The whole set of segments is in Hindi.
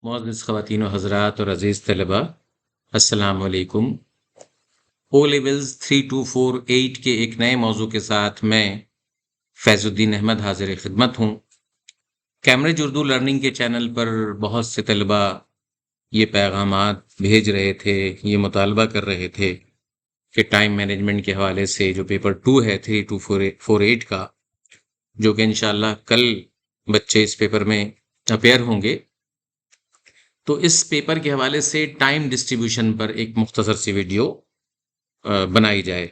मुअज़्ज़िज़ ख़वातीन व हज़रात और अज़ीज़ तलबा, अस्सलामु अलैकुम। ओ लेवल्स 3248 के एक नए मौजू के साथ मैं फैज़ुद्दीन अहमद हाज़िर ख़िदमत हूँ। कैम्ब्रिज उर्दू लर्निंग के चैनल पर बहुत से तलबा ये पैगामात भेज रहे थे, ये मुतालबा कर रहे थे कि टाइम मैनेजमेंट के हवाले से जो पेपर 2 है 3248 का, जो कि इंशाअल्लाह कल बच्चे इस पेपर में अपीयर होंगे, तो इस पेपर के हवाले से टाइम डिस्ट्रीब्यूशन पर एक मुख्तसर सी वीडियो बनाई जाए।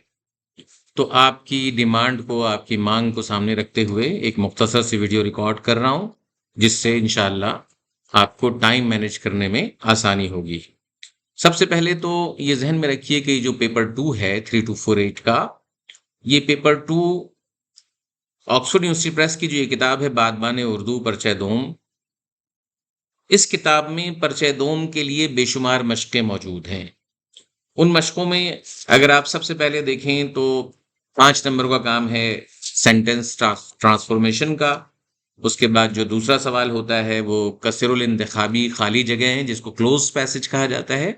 तो आपकी डिमांड को, आपकी मांग को सामने रखते हुए एक मुख्तसर सी वीडियो रिकॉर्ड कर रहा हूँ, जिससे इंशाअल्लाह आपको टाइम मैनेज करने में आसानी होगी। सबसे पहले तो ये जहन में रखिए कि जो पेपर 2 है 3248 का, ये पेपर 2 ऑक्सफोर्ड यूनिवर्सिटी प्रेस की जो ये किताब है बादबान उर्दू परचय दोम, इस किताब में परचय दोम के लिए बेशुमार मशक़ें मौजूद हैं। उन मशकों में अगर आप सबसे पहले देखें तो 5 नंबर का काम है सेंटेंस ट्रांसफॉर्मेशन का। उसके बाद जो दूसरा सवाल होता है वो कसरुल इंतखाबी खाली जगह है, जिसको क्लोज पैसेज कहा जाता है,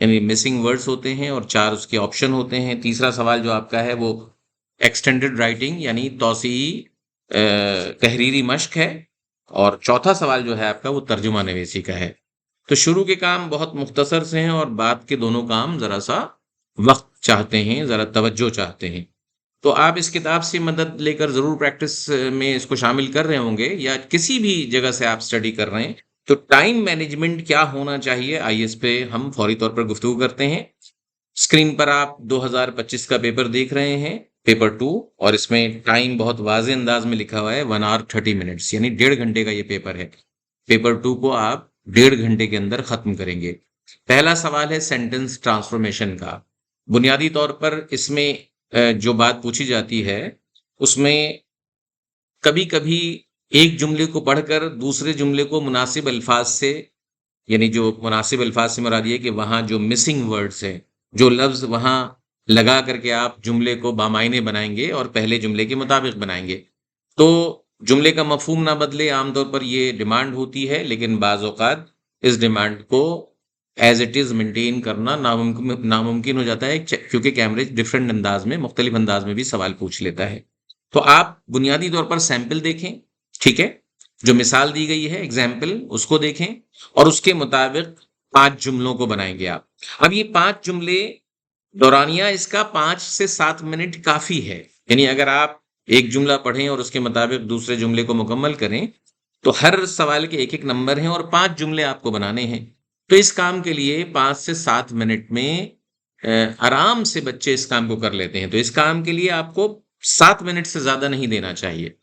यानी मिसिंग वर्ड्स होते हैं और 4 उसके ऑप्शन होते हैं। तीसरा सवाल जो आपका है वो एक्सटेंडेड राइटिंग यानी तौसीई तहरीरी मश्क है, और चौथा सवाल जो है आपका वो तर्जुमा नवीसी का है। तो शुरू के काम बहुत मुख्तसर से हैं और बाद के दोनों काम ज़रा सा वक्त चाहते हैं, ज़रा तवज्जो चाहते हैं। तो आप इस किताब से मदद लेकर ज़रूर प्रैक्टिस में इसको शामिल कर रहे होंगे, या किसी भी जगह से आप स्टडी कर रहे हैं। तो टाइम मैनेजमेंट क्या होना चाहिए, आइए इस पे हम फौरी तौर पर गुफ्तगू करते हैं। स्क्रीन पर आप 2025 का पेपर देख रहे हैं, पेपर 2, और इसमें टाइम बहुत वाज़ेह अंदाज में लिखा हुआ है 1 आवर 30 मिनट्स, यानी 1.5 घंटे का ये पेपर है। पेपर 2 को आप 1.5 घंटे के अंदर खत्म करेंगे। पहला सवाल है सेंटेंस ट्रांसफॉर्मेशन का। बुनियादी तौर पर इसमें जो बात पूछी जाती है, उसमें कभी-कभी एक जुमले को पढ़कर दूसरे जुमले को मुनासिब अल्फाज से, यानी जो मुनासिब अल्फाज से मुराद ये है कि वहाँ जो मिसिंग वर्ड्स हैं, जो लफ्ज़ वहाँ लगा करके आप जुमले को बामायने बनाएँगे और पहले जुमले के मुताबिक बनाएँगे। तो जुमले का मफ़हूम ना बदले, आमतौर पर ये डिमांड होती है, लेकिन बाज़ औक़ात इस डिमांड को एज़ इट इज़ मेंटेन करना नामुमकिन हो जाता है, क्योंकि कैम्ब्रिज डिफरेंट अंदाज में, मुख्तलिफ अंदाज में भी सवाल पूछ लेता है। तो आप बुनियादी तौर पर सैंपल देखें, ठीक है? जो मिसाल दी गई है एग्जाम्पल, उसको देखें और उसके मुताबिक 5 जुमलों को बनाएंगे आप। अब ये 5 जुमले, दौरानिया इसका 5 से 7 मिनट काफ़ी है। यानी अगर आप एक जुमला पढ़ें और उसके मुताबिक दूसरे जुमले को मुकम्मल करें, तो हर सवाल के 1-1 नंबर हैं और 5 जुमले आपको बनाने हैं। तो इस काम के लिए 5 से 7 मिनट में आराम से बच्चे इस काम को कर लेते हैं। तो इस काम के लिए आपको 7 मिनट से ज़्यादा नहीं देना चाहिए।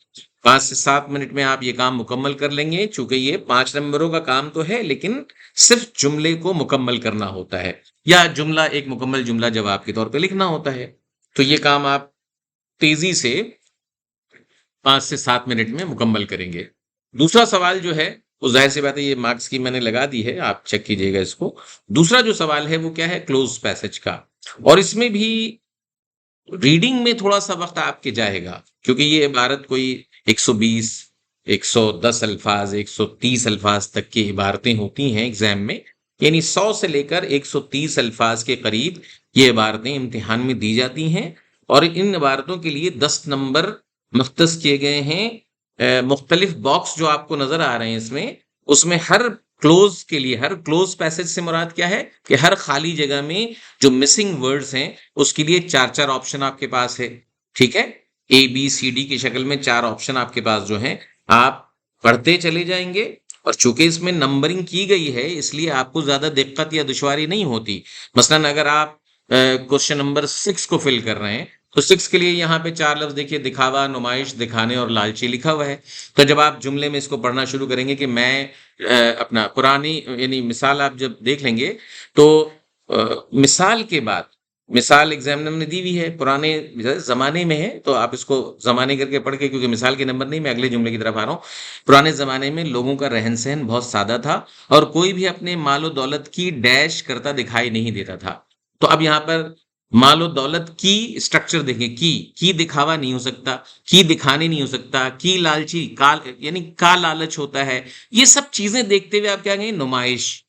5 से 7 मिनट में आप ये काम मुकम्मल कर लेंगे, चूँकि ये 5 नंबरों का काम तो है, लेकिन सिर्फ़ जुमले को मुकम्मल करना होता है, या जुमला, एक मुकम्मल जुमला जवाब के तौर पे लिखना होता है। तो ये काम आप तेज़ी से 5 से 7 मिनट में मुकम्मल करेंगे। दूसरा सवाल जो है, वो ज़ाहिर-सी बात है, ये मार्क्स की मैंने लगा दी है, आप चेक कीजिएगा इसको। दूसरा जो सवाल है वो क्या है, क्लोज़ पैसेज का, और इसमें भी रीडिंग में थोड़ा-सा वक़्त आपके जाएगा, क्योंकि ये इबारत कोई 120, 110 अल्फ़ाज़, 130 अल्फ़ाज़ तक की इबारतें होती हैं एग्ज़ाम में, यानी 100 से लेकर 130 अल्फ़ाज़ के करीब ये इबारतें इम्तिहान में दी जाती हैं, और इन इबारतों के लिए 10 नंबर मख़्तस किए गए हैं। मुख्तलिफ बॉक्स जो आपको नज़र आ रहे हैं इसमें, उसमें हर क्लोज़ के लिए, हर क्लोज़ पैसेज से मुराद क्या है कि हर खाली जगह में जो मिसिंग वर्ड्स हैं, उसके लिए 4-4 ऑप्शन आपके पास है, ठीक है? ए, बी, सी, डी की शक्ल में 4 ऑप्शन आपके पास जो हैं, आप पढ़ते चले जाएँगे, और चूँकि इसमें नंबरिंग की गई है, इसलिए आपको ज़्यादा दिक्कत या दुश्वारी नहीं होती। मसलन अगर आप क्वेश्चन नंबर 6 को फिल कर रहे हैं, तो 6 के लिए यहाँ पे 4 लफ्ज़ देखिए, दिखावा, नुमाइश, दिखाने और लालची लिखा हुआ है। तो जब आप जुमले में इसको पढ़ना शुरू करेंगे कि मैं अपना पुरानी, यानी मिसाल आप जब देख लेंगे, तो मिसाल के बाद, मिसाल एग्जामिनर ने दी हुई है, पुराने ज़माने में है, तो आप इसको ज़माने करके पढ़ के, क्योंकि मिसाल के नंबर नहीं, मैं अगले जुमले की तरफ आ रहा हूँ। पुराने ज़माने में लोगों का रहन-सहन बहुत सादा था, और कोई भी अपने माल-ओ-दौलत की डैश करता दिखाई नहीं देता था। तो अब यहाँ पर मालो दौलत की स्ट्रक्चर देखें, की दिखावा नहीं हो सकता, की दिखाने नहीं हो सकता, की लालची, काल यानी का लालच होता है। ये सब चीजें देखते हुए आप क्या कहेंगे, नुमाइश।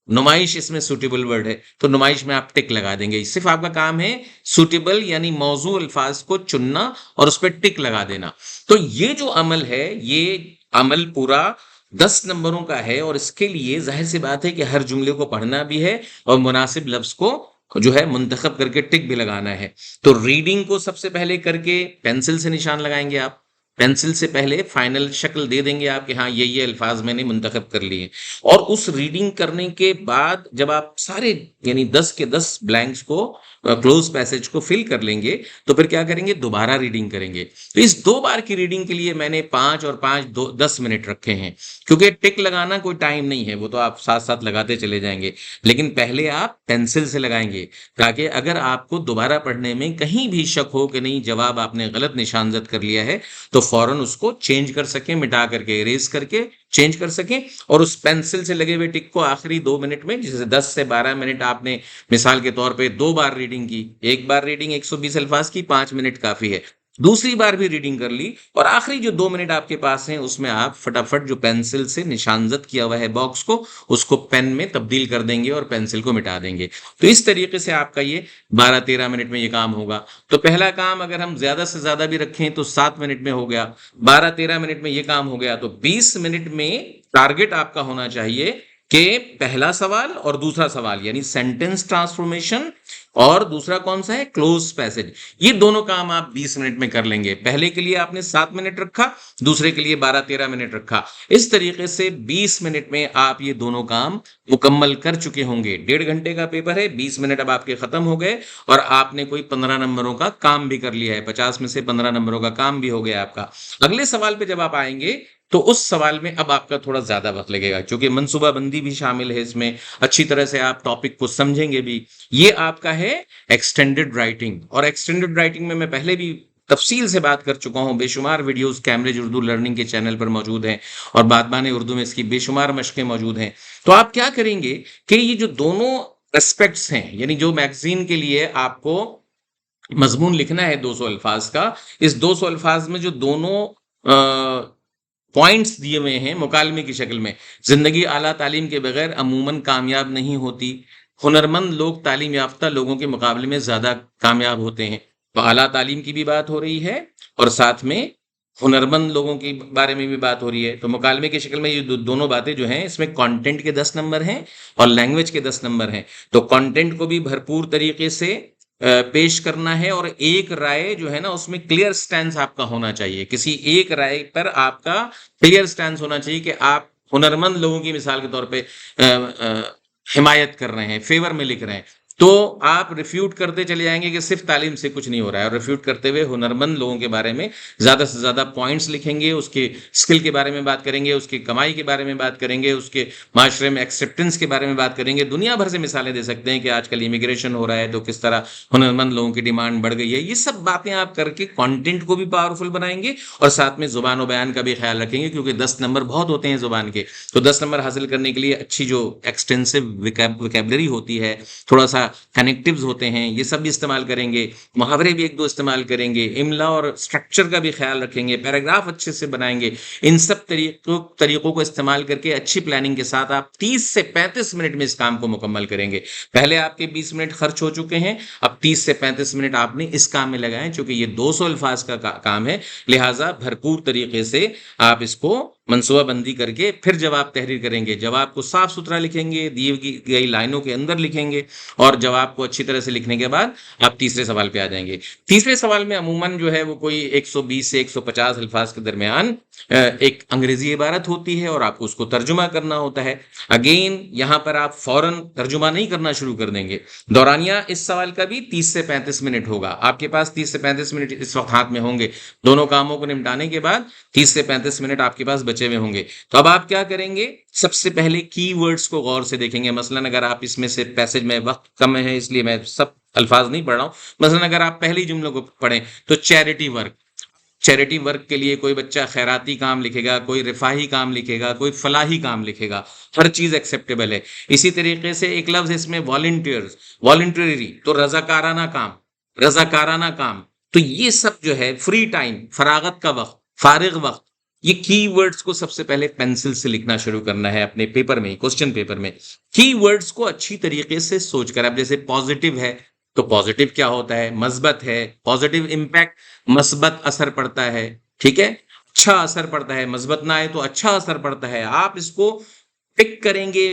नुमाइश इसमें सूटेबल वर्ड है, तो नुमाइश में आप टिक लगा देंगे। सिर्फ आपका काम है सूटेबल यानी मौजू अल्फाज को चुनना और उस पर टिक लगा देना। तो ये जो अमल है, ये अमल पूरा 10 नंबरों का है, और इसके लिए जाहिर सी बात है कि हर जुमले को पढ़ना भी है और मुनासिब लफ्ज को जो है मुंतखब करके टिक भी लगाना है। तो रीडिंग को सबसे पहले करके पेंसिल से निशान लगाएंगे आप, पेंसिल से पहले फाइनल शक्ल दे देंगे आप कि हाँ ये अल्फाज मैंने मुंतखब कर लिए। और उस रीडिंग करने के बाद जब आप सारे यानी 10 के 10 ब्लैंक्स को, क्लोज पैसेज को फिल कर लेंगे, तो फिर क्या करेंगे, दोबारा रीडिंग करेंगे। तो इस 2 बार की रीडिंग के लिए मैंने 5 और 5 10 मिनट रखे हैं, क्योंकि टिक लगाना कोई टाइम नहीं है, वो तो आप साथ साथ लगाते चले जाएंगे। लेकिन पहले आप पेंसिल से लगाएंगे, ताकि अगर आपको दोबारा पढ़ने में कहीं भी शक हो कि नहीं जवाब आपने गलत निशानजद कर लिया है, तो फौरन उसको चेंज कर सकें, मिटा करके इरेज करके चेंज कर सकें। और उस पेंसिल से लगे हुए टिक को आखिरी 2 मिनट में, जैसे 10 से 12 मिनट आपने मिसाल के तौर पे 2 बार रीडिंग की, एक बार रीडिंग 120 अल्फाज की, 5 मिनट काफी है। दूसरी बार भी रीडिंग कर ली, और आखिरी जो 2 मिनट आपके पास हैं उसमें आप फटाफट जो पेंसिल से निशानजद किया हुआ है बॉक्स को, उसको पेन में तब्दील कर देंगे और पेंसिल को मिटा देंगे। तो इस तरीके से आपका ये 12-13 मिनट में ये काम होगा। तो पहला काम अगर हम ज्यादा से ज्यादा भी रखें तो 7 मिनट में हो गया, 12-13 मिनट में ये काम हो गया, तो 20 मिनट में टारगेट आपका होना चाहिए कि पहला सवाल और दूसरा सवाल यानी सेंटेंस ट्रांसफॉर्मेशन, और दूसरा कौन सा है, क्लोज पैसेज। ये दोनों काम आप 20 मिनट में कर लेंगे। पहले के लिए आपने 7 मिनट रखा, दूसरे के लिए 12-13 मिनट रखा। इस तरीके से 20 मिनट में आप ये दोनों काम मुकम्मल कर चुके होंगे। 1.5 घंटे का पेपर है, 20 मिनट अब आपके खत्म हो गए, और आपने कोई 15 नंबरों का काम भी कर लिया है। 50 में से 15 नंबरों का काम भी हो गया आपका। अगले सवाल पे जब आप आएंगे, तो उस सवाल में अब आपका थोड़ा ज्यादा वक्त लगेगा, क्योंकि मनसूबाबंदी भी शामिल है इसमें, अच्छी तरह से आप टॉपिक को समझेंगे भी। ये आपका है एक्सटेंडेड राइटिंग, और एक्सटेंडेड राइटिंग में मैं पहले भी तफसील से बात कर चुका हूं। बेशुमार वीडियोस कैम्ब्रिज उर्दू लर्निंग के चैनल पर मौजूद हैं, और बादबान उर्दू में इसकी बेशुमार मशकें मौजूद हैं। तो आप क्या करेंगे कि ये जो दोनों एस्पेक्ट्स हैं, यानी जो मैगजीन के लिए आपको मजमून लिखना है 200 अल्फाज का, इस 200 अल्फाज में जो दोनों पॉइंट्स दिए हुए हैं मुकालमे की शक्ल में, जिंदगी आला तालीम के बगैर अमूमन कामयाब नहीं होती, हुनरमंद लोग तालीम याफ्ता लोगों के मुकाबले में ज्यादा कामयाब होते हैं। तो आला तालीम की भी बात हो रही है, और साथ में हुनरमंद लोगों के बारे में भी बात हो रही है। तो मुकालमे की शक्ल में ये दोनों बातें जो हैं, इसमें कंटेंट के 10 नंबर हैं और लैंग्वेज के 10 नंबर हैं। तो कंटेंट को भी भरपूर तरीके से पेश करना है, और एक राय जो है ना उसमें क्लियर स्टैंस आपका होना चाहिए। किसी एक राय पर आपका क्लियर स्टैंस होना चाहिए कि आप हुनरमंद लोगों की मिसाल के तौर पे हिमायत कर रहे हैं, फेवर में लिख रहे हैं। तो आप रिफ्यूट करते चले जाएंगे कि सिर्फ तालीम से कुछ नहीं हो रहा है, और रिफ्यूट करते हुए हुनरमंद लोगों के बारे में ज्यादा से ज्यादा पॉइंट्स लिखेंगे, उसके स्किल के बारे में बात करेंगे, उसकी कमाई के बारे में बात करेंगे, उसके माशरे में एक्सेप्टेंस के बारे में बात करेंगे। दुनिया भर से मिसालें दे सकते हैं कि आजकल इमिग्रेशन हो रहा है तो किस तरह हुनरमंद लोगों की डिमांड बढ़ गई है। ये सब बातें आप करके कंटेंट को भी पावरफुल बनाएंगे, और साथ में जुबान और बयान का भी ख्याल रखेंगे, क्योंकि 10 नंबर बहुत होते हैं जुबान के। तो 10 नंबर हासिल करने के लिए अच्छी जो एक्सटेंसिव विकेबलरी होती है, थोड़ा सा कनेक्टिव्स होते हैं, ये सब भी इस्तेमाल करेंगे, मुहावरे भी 1-2 इस्तेमाल करेंगे, इमला और स्ट्रक्चर का भी ख्याल रखेंगे, पैराग्राफ अच्छे से बनाएंगे। इन सब तरीकों को इस्तेमाल करके अच्छी प्लानिंग के साथ आप 30 से 35 मिनट में इस काम को मुकम्मल करेंगे। पहले आपके 20 मिनट खर्च हो चुके हैं, अब 30 से 35 मिनट आपने इस काम में लगाए, क्योंकि ये 200 अल्फाज का काम है। लिहाजा भरपूर तरीके से आप इसको मनसूबाबंदी करके फिर जवाब तहरीर करेंगे। जवाब को साफ सुथरा लिखेंगे, दी गई लाइनों के अंदर लिखेंगे, और जवाब को अच्छी तरह से लिखने के बाद आप तीसरे सवाल पे आ जाएंगे। तीसरे सवाल में अमूमन जो है वो कोई 120 से 150 अल्फाज के दरमियान एक अंग्रेजी इबारत होती है, और आपको उसको तर्जुमा करना होता है। अगेन यहाँ पर आप फौरन तर्जुमा नहीं करना शुरू कर देंगे। दौरानिया इस सवाल का भी 30 से 35 मिनट होगा। आपके पास 30 से 35 मिनट इस वक्त हाथ में होंगे। दोनों कामों को निपटाने के बाद 30 से 35 मिनट आपके पास बचे हुए होंगे। तो अब आप क्या करेंगे, सबसे पहले कीवर्ड्स को गौर से देखेंगे। मसलन अगर आप इसमें से पैसेज में वक्त कम है इसलिए मैं सब अल्फाज नहीं पढ़ रहा हूं, मसलन अगर आप पहली जुमलों को पढ़ें तो चैरिटी वर्क, चैरिटी वर्क के लिए कोई बच्चा खैराती काम लिखेगा, कोई रिफाही काम लिखेगा, कोई फलाही काम लिखेगा, हर चीज एक्सेप्टेबल है। इसी तरीके से एक लफ्ज इसमें वॉलंटियर्स, वॉलंटरी, तो रजाकाराना काम, रजाकाराना काम। तो ये सब जो है फ्री टाइम, फरागत का वक्त, फारिग वक्त, ये कीवर्ड्स को सबसे पहले पेंसिल से लिखना शुरू करना है अपने पेपर में, क्वेश्चन पेपर में। कीवर्ड्स को अच्छी तरीके से सोचकर, अब जैसे पॉजिटिव है तो पॉजिटिव क्या होता है, मस्बत है, पॉजिटिव इंपैक्ट, मस्बत असर पड़ता है, ठीक है, अच्छा असर पड़ता है, मस्बत ना आए तो अच्छा असर पड़ता है। आप इसको पिक करेंगे।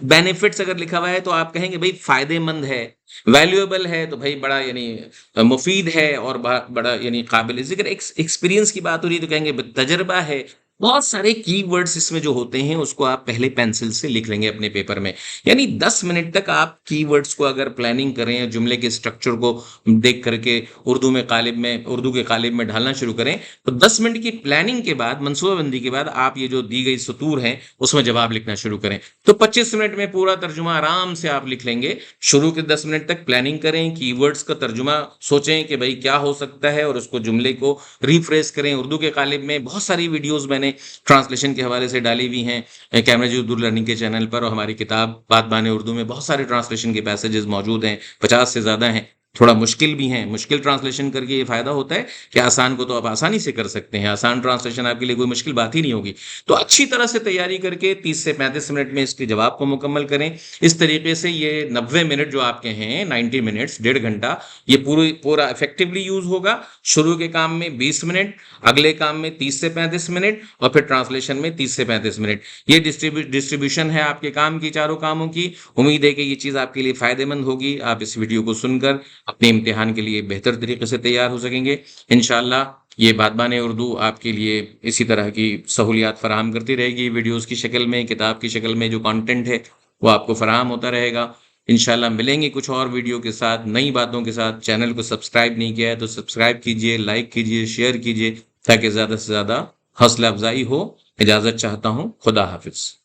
बेनिफिट्स अगर लिखा हुआ है तो आप कहेंगे भाई फायदेमंद है, वैल्यूएबल है तो भाई बड़ा यानी मुफीद है और बड़ा यानी काबिल जिक्र। एक्सपीरियंस की बात हो रही है तो कहेंगे तजर्बा है। बहुत सारे कीवर्ड्स इसमें जो होते हैं उसको आप पहले पेंसिल से लिख लेंगे अपने पेपर में। यानी 10 मिनट तक आप कीवर्ड्स को अगर प्लानिंग करें, जुमले के स्ट्रक्चर को देख करके उर्दू के कालिब में ढालना शुरू करें, तो 10 मिनट की प्लानिंग के बाद, मनसूबाबंदी के बाद आप ये जो दी गई सतूर हैं उसमें जवाब लिखना शुरू करें, तो 25 मिनट में पूरा तर्जुमा आराम से आप लिख लेंगे। शुरू के 10 मिनट तक प्लानिंग करें, कीवर्ड्स का तर्जुमा सोचें कि भाई क्या हो सकता है और उसको जुमले को रिफ्रेश करें। उर्दू के कालिब में बहुत सारी वीडियोस मैंने ट्रांसलेशन के हवाले से डाली हुई हैं कैमरेज उर्दू लर्निंग के चैनल पर, और हमारी किताब बात बाने उर्दू में बहुत सारे ट्रांसलेशन के पैसेजेस मौजूद हैं, 50 से ज्यादा हैं। थोड़ा मुश्किल भी हैं, मुश्किल ट्रांसलेशन करके ये फायदा होता है कि आसान को तो आप आसानी से कर सकते हैं, आसान ट्रांसलेशन आपके लिए कोई मुश्किल बात ही नहीं होगी। तो अच्छी तरह से तैयारी करके 30 से 35 मिनट में इसके जवाब को मुकम्मल करें। इस तरीके से ये 90 मिनट जो आपके हैं, 90 मिनट्स, 1.5 घंटा, ये पूरा इफेक्टिवली यूज होगा। शुरू के काम में 20 मिनट, अगले काम में 30 से 35 मिनट, और फिर ट्रांसलेशन में 30 से 35 मिनट। ये डिस्ट्रीब्यूशन है आपके काम की, चारों कामों की। उम्मीद है कि ये चीज़ आपके लिए फायदेमंद होगी। आप इस वीडियो को सुनकर अपने इम्तिहान के लिए बेहतर तरीके से तैयार हो सकेंगे इंशाल्लाह। ये बातबान उर्दू आपके लिए इसी तरह की सहूलियात फराहम करती रहेगी, वीडियोस की शक्ल में, किताब की शक्ल में जो कंटेंट है वो आपको फराहम होता रहेगा। इंशाल्लाह मिलेंगे कुछ और वीडियो के साथ, नई बातों के साथ। चैनल को सब्सक्राइब नहीं किया है तो सब्सक्राइब कीजिए, लाइक कीजिए, शेयर कीजिए, ताकि ज़्यादा से ज़्यादा हौसला अफजाई हो। इजाज़त चाहता हूँ। खुदा हाफिज़।